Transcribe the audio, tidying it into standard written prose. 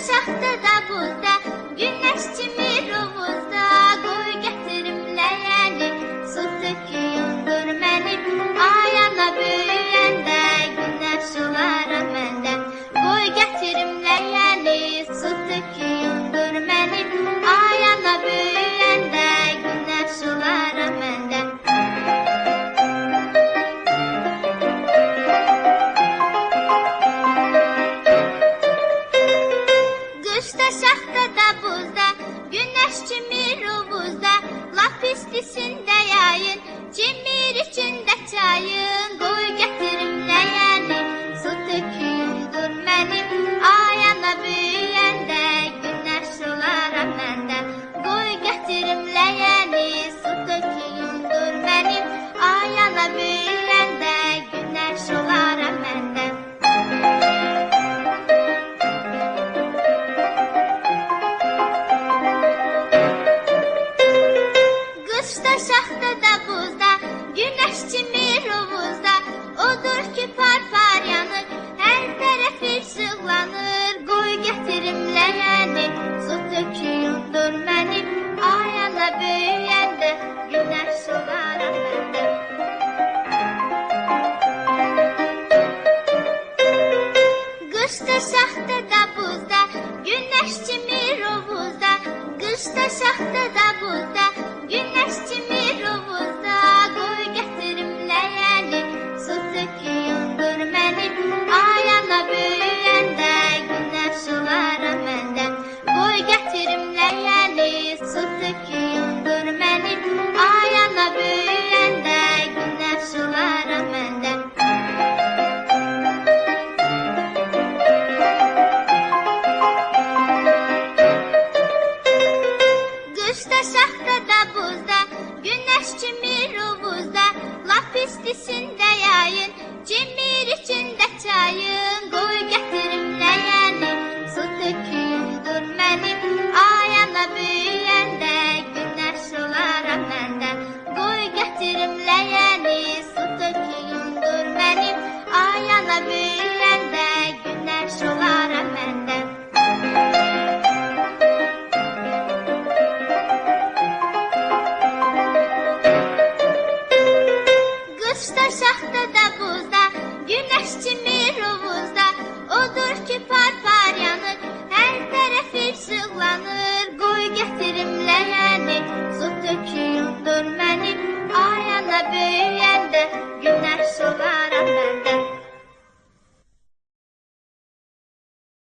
şaxtada buzda, günəş kimi rovuzda, qoy gətirim ləyəni, su töküyündür məni, ayana böyüyəndə, günəş olaram məndə. Qoy gətirim ləyəni, su töküyündür məni, ayana böyüyəndə, günəş olaram məndə. Qışda şaxtada buzda, günəş kimi rovuzda, lap istisində yayın, cimir içində çayın, qoy gətirim ləyəni, su töküyündür mənim, ayana böyüyəndə, günəş olaram məndə. Qoy gətirim ləyəni, su töküyündür mənim, ayana böyüyəndə, günəş olaram məndə. Qışda şaxtada buzda, günəş kimi rovuzda, odur ki par-par yanır, hər tərəfi işıqlanır, qoy gətirim ləyəni, su töküyündür mənim, ayana böyüyəndə, günəş olaram məndə. Qışda şaxtada buzda, günəş kimi rovuzda, qışda şaxtada buzda, günəş kimi rovuzda, qoy gətirim ləyəni, su töküyündür mənim, ayana böyüyəndə, günəş olaram məndə. Qoy gətirim ləyəni, su töküyündür mənim, ayana böyüyəndə, günəş olaram məndə. Qışda şaxtada buzda, günəş kimi rovuzda, lap istisində yayın, cimir içində çayın, qoy gətirim ləyəni, su töküyündür mənim, ayana böyüyəndə, günəş olaram məndə. Qoy gətirim ləyəni, su töküyündür mənim, ayana böyüyəndə, günəş olaram məndə. Qışda şaxtada buzda, günəş kimi rovuzda, odur ki par-par yanır, hər tərəfi işıqlanır, qoy gətirim ləyəni, su töküyündür mənim, ayana böyüyəndə, günəş